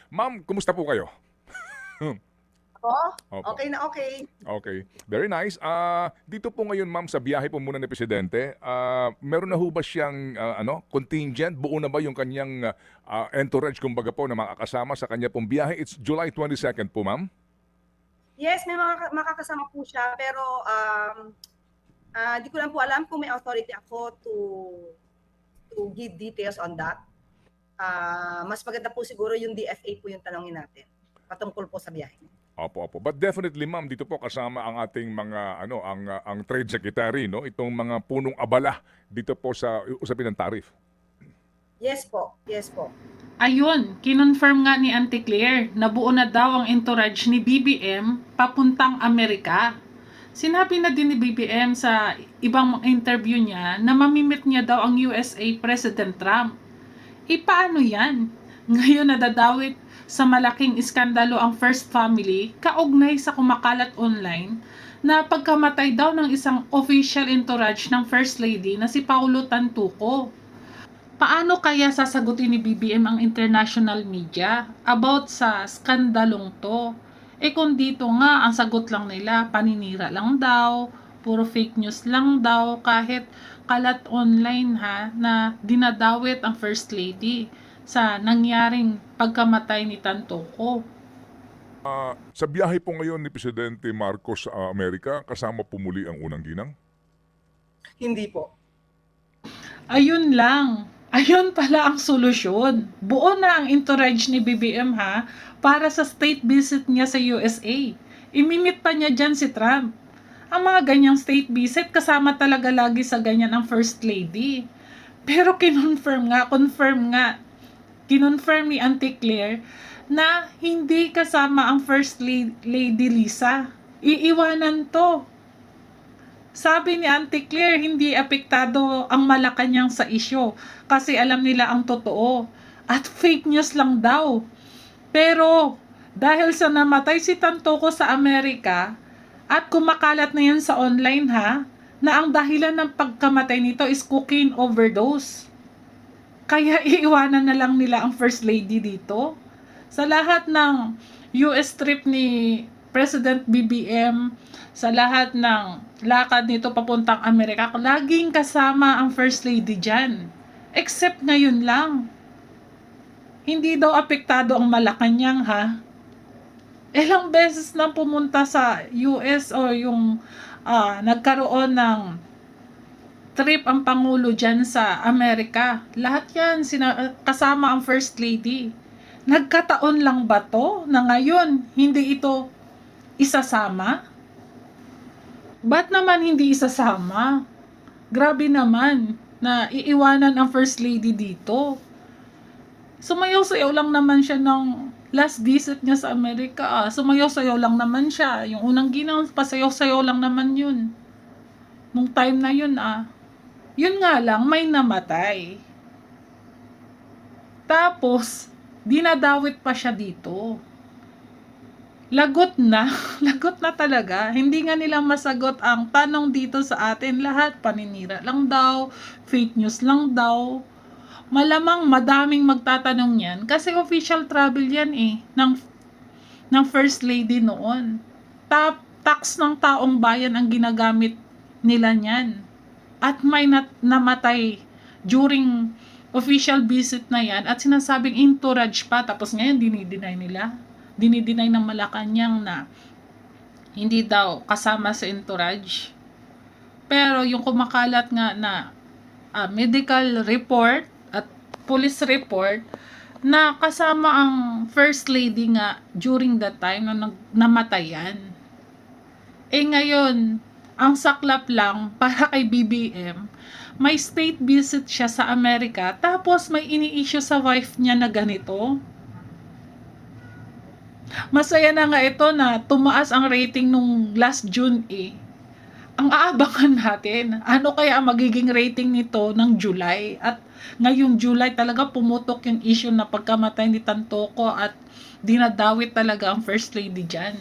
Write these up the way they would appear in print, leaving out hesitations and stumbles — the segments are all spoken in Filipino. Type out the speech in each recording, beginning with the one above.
Ma'am, kumusta po kayo? Ako? Opo. Okay na okay. Okay. Very nice. Dito po ngayon, ma'am, sa biyahe po muna ni Presidente, meron na ho ba siyang contingent? Buo na ba yung kanyang entourage, kumbaga po, na makakasama sa kanya pong biyahe? It's July 22nd po, ma'am. Yes, may mga makakasama po siya pero di ko lang po alam kung may authority ako to give details on that. Mas maganda po siguro yung DFA po yung tanongin natin patungkol po sa biyahe. Opo, opo. But definitely, ma'am, dito po kasama ang ating mga ang trade secretary, no? Itong mga punong abala dito po sa usapin ng tarif. Yes po. Yes po. Ayun, kinonfirm nga ni Auntie Claire na buo na daw ang entourage ni BBM papuntang Amerika. Sinabi na din ni BBM sa ibang interview niya na mamimit niya daw ang USA President Trump. Paano yan? Ngayon nadadawit sa malaking iskandalo ang First Family kaugnay sa kumakalat online na pagkamatay daw ng isang official entourage ng First Lady na si Paulo Tantuco. Paano kaya sasagutin ni BBM ang international media about sa skandalong to? Kung dito nga ang sagot lang nila, paninira lang daw, puro fake news lang daw, kahit kalat online na dinadawit ang First Lady sa nangyaring pagkamatay ni Tantoco. Sa biyahe po ngayon ni Presidente Marcos sa Amerika, kasama po muli ang unang ginang? Hindi po. Ayun lang. Ayun pala ang solusyon. Buo na ang entourage ni BBM para sa state visit niya sa USA. Imimit pa niya dyan si Trump. Ang mga ganyang state visit, kasama talaga lagi sa ganyan ang First Lady. Pero confirm ni Auntie Claire na hindi kasama ang First Lady Lisa. Iiwanan to. Sabi ni Auntie Claire, hindi apektado ang Malacanang sa isyo kasi alam nila ang totoo at fake news lang daw. Pero dahil sa namatay si Tantoco sa Amerika at kumakalat na yan sa online na ang dahilan ng pagkamatay nito is cocaine overdose. Kaya iiwanan na lang nila ang First Lady dito. Sa lahat ng US trip ni President BBM, sa lahat ng lakad nito papuntang Amerika, laging kasama ang First Lady dyan. Except ngayon lang. Hindi daw apektado ang Malacanang Ilang beses nang pumunta sa US o yung nagkaroon ng trip ang Pangulo dyan sa Amerika. Lahat yan kasama ang First Lady. Nagkataon lang ba to na ngayon hindi ito isasama? Ba't naman hindi isasama? Grabe naman na iiwanan ang First Lady dito. Sumayaw-sayaw lang naman siya ng last visit niya sa Amerika. Sumayaw-sayaw lang naman siya. Yung unang ginang, pasayaw-sayaw lang naman yun. Nung time na yun Yun nga lang, may namatay. Tapos, dinadawit pa siya dito. Lagot na. Lagot na talaga. Hindi nga nila masagot ang tanong dito sa atin. Lahat paninira lang daw, fake news lang daw. Malamang madaming magtatanong yan kasi official travel yan ng First Lady noon. Tax ng taong bayan ang ginagamit nila niyan. At may namatay during official visit na yan at sinasabing entourage pa, tapos ngayon dinideny ng Malacanang na hindi daw kasama sa entourage. Pero yung kumakalat nga na medical report at police report na kasama ang First Lady nga during that time na namatayan. Ngayon, ang saklap lang para kay BBM, may state visit siya sa Amerika tapos may ini-issue sa wife niya na ganito. Masaya na nga ito na tumaas ang rating nung last June Ang aabangan natin, ano kaya ang magiging rating nito ng July? At ngayong July talaga pumutok yung issue na pagkamatay ni Tantoco at dinadawit talaga ang First Lady dyan.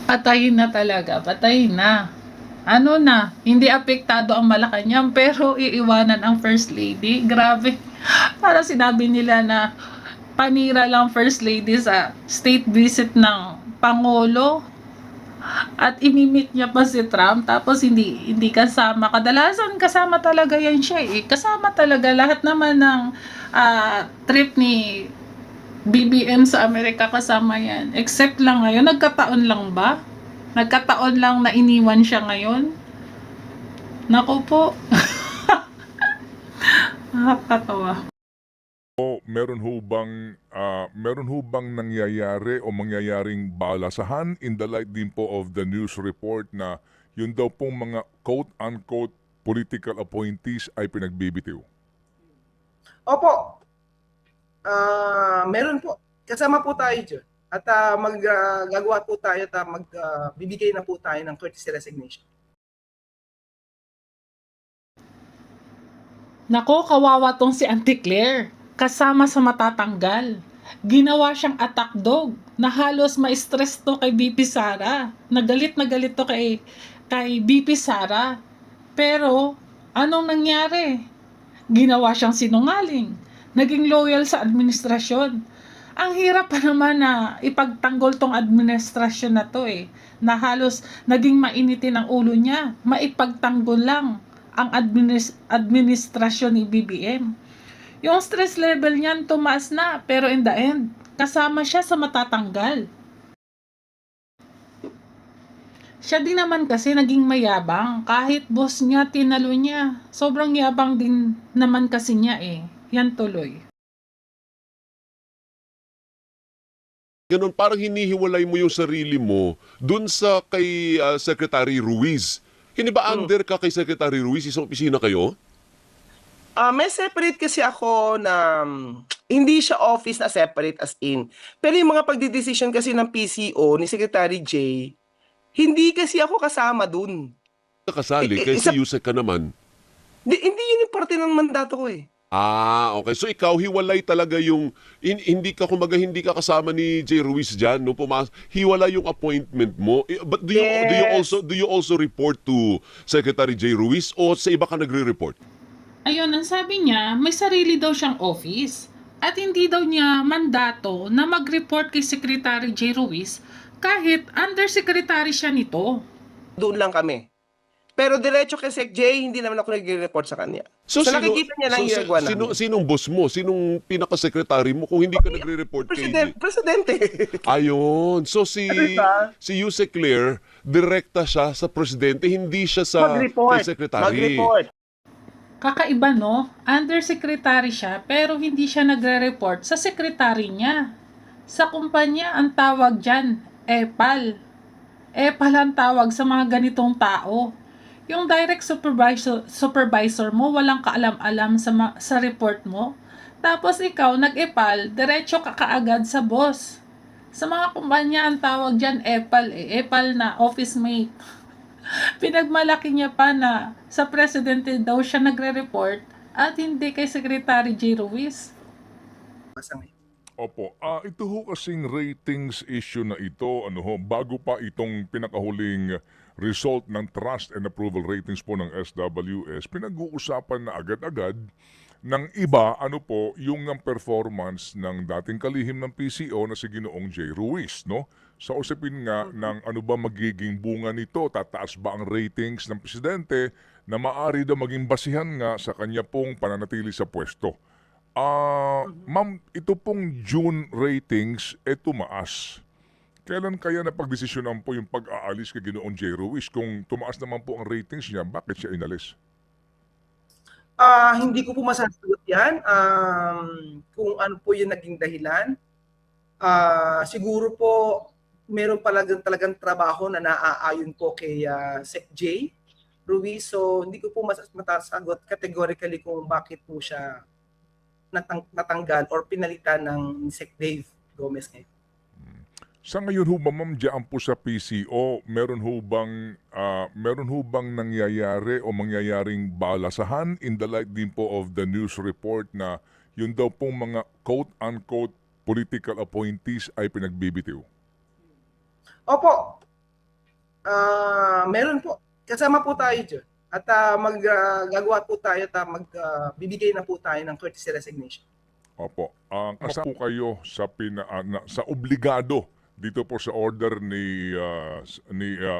Patayin na talaga, patayin na. ano na, hindi apektado ang Malacanang pero iiwanan ang First Lady. Grabe. Para sinabi nila na panira lang First Lady sa state visit ng Pangulo at inimit niya pa si Trump tapos hindi kasama. Kadalasan kasama talaga yan siya eh. Kasama talaga lahat naman ng trip ni BBM sa Amerika kasama yan. Except lang ngayon, nagkataon lang ba? Nagkataon lang na iniwan siya ngayon? Nako po. Nakakatawa. O meron ho bang nangyayari o mangyayaring balasahan in the light din po of the news report na yun daw pong mga quote-unquote political appointees ay pinagbibitiw? Opo, meron po. Kasama po tayo dyan. At maggagawa po tayo at magbibigay na po tayo ng courtesy resignation. Nako, kawawa tong si Auntie Claire. Kasama sa matatanggal. Ginawa siyang attack dog na halos ma-stress to kay BP Sara. Na galit to kay BP Sara. Pero, anong nangyari? Ginawa siyang sinungaling. Naging loyal sa administrasyon. Ang hirap pa naman na ipagtanggol tong administrasyon na to eh. Na halos naging mainitin ang ulo niya. Maipagtanggol lang ang administrasyon ni BBM. Yung stress level niyan tumaas na, pero in the end, kasama siya sa matatanggal. Siya din naman kasi naging mayabang. Kahit boss niya, tinalo niya. Sobrang yabang din naman kasi niya eh. Yan tuloy. Ganun, parang hinihiwalay mo yung sarili mo dun sa kay Secretary Ruiz. Hindi ba under ka kay Secretary Ruiz? Isang opisina kayo? May separate kasi ako na hindi siya office na separate as in. Pero yung mga pagdidesisyon kasi ng PCO ni Secretary J, hindi kasi ako kasama dun. Kasali, kasi Yusek ka naman. Hindi yun yung parte ng mandato ko eh. Okay. So ikaw, hiwalay talaga yung, hindi ka kasama ni J. Ruiz dyan, no? Hiwalay yung appointment mo. But do you also report to Secretary J. Ruiz o sa iba ka nagre-report? Ayun, ang sabi niya, may sarili daw siyang office. At hindi daw niya mandato na mag-report kay Secretary J. Ruiz kahit undersecretary siya nito. Doon lang kami. Pero diretso kay Sec J, hindi naman ako nag-report sa kanya. So nakikita niya lang yung ginagawa namin. Sinong boss mo? Sinong pinaka-secretary mo kung hindi ka nagre-report kay J? Presidente. Ayun. So si Yusek Claire, direkta siya sa presidente, hindi siya sa kay secretary. Mag-report. Kakaiba no? Undersecretary siya pero hindi siya nagre-report sa secretary niya. Sa kumpanya, ang tawag dyan, EPAL. EPAL ang tawag sa mga ganitong tao. Yung direct supervisor mo, walang kaalam-alam sa report mo. Tapos ikaw, nag-EPAL, diretso ka kaagad sa boss. Sa mga kumpanya, ang tawag dyan, EPAL. EPAL na office mate. Pinagmalaki niya pa na sa presidente daw siya nagre-report at hindi kay Secretary J. Ruiz. Opo, ito ho kasing ratings issue na ito, bago pa itong pinakahuling result ng trust and approval ratings po ng SWS, pinag-uusapan na agad-agad ng iba, yung performance ng dating kalihim ng PCO na si Ginoong J. Ruiz, no? Sa usapin nga ng ano ba magiging bunga nito, tataas ba ang ratings ng presidente na maaari daw maging basihan nga sa kanya pong pananatili sa pwesto. Ma'am, ito pong June ratings tumaas. Kailan kaya napagdesisyonan po yung pag-aalis kay Ginoong J. Ruiz? Kung tumaas naman po ang ratings niya, bakit siya inalis? Hindi ko po masasagot yan. Kung ano po yung naging dahilan. Siguro po, meron talagang trabaho na naaayon po kay Sec J. Ruiz. So, hindi ko po masasagot categorically kung bakit po siya natanggal or pinalitan ng Sec Dave Gomez ngayon. Sa ngayon ho ba, ma'am, diyan po sa PCO, meron ho bang nangyayari o mangyayaring balasahan in the light din po of the news report na yun daw pong mga quote-unquote political appointees ay pinagbibitiw? Opo. Meron po. kasama po tayo dyan. At gagawa po tayo at magbibigay na po tayo ng courtesy resignation. Opo. Kasama po kayo sa sa obligado dito po sa order ni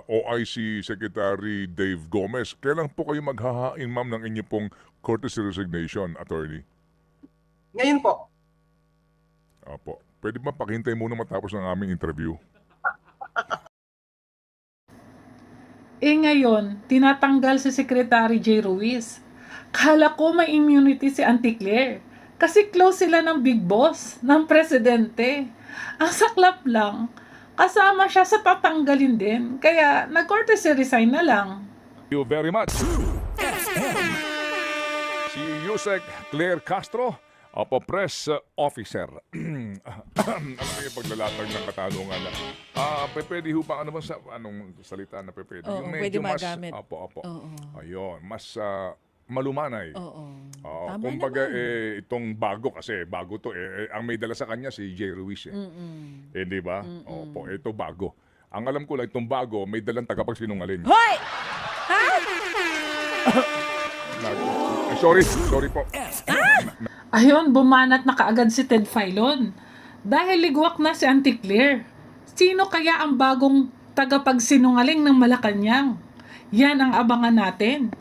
OIC Secretary Dave Gomez. Kailan po kayo maghahain, ma'am, ng inyo pong courtesy resignation, attorney? Ngayon po, Opo. Pwede ba pakihintay muna matapos ng aming interview? Ngayon, tinatanggal si Secretary J. Ruiz. Kala ko may immunity si Auntie Claire. Kasi close sila ng big boss, ng presidente. Ang saklap lang, kasama siya sa tatanggalin din. Kaya nag-courtesy resign na lang. Thank you very much. Si Yusek Claire Castro, press officer. Ano yung paglalatag ng katanungan? Pwede ho ba, ano ba sa, anong salita na pwede? Oo, Yung pwede medyo magamit. Opo. Oo. Ayun, mas malumanay. Oo. Oo, Tama kumbaga naman. itong bago kasi bago to ang may dala sa kanya si J. Ruiz di ba? Opo, ito bago. Ang alam ko lang itong bago may dalang tagapagsinungaling. Hoy! Sorry po. Ayun, bumanat na kaagad si Ted Filon. Dahil ligwak na si Auntie Claire. Sino kaya ang bagong tagapagsinungaling ng Malacanang? Yan ang abangan natin.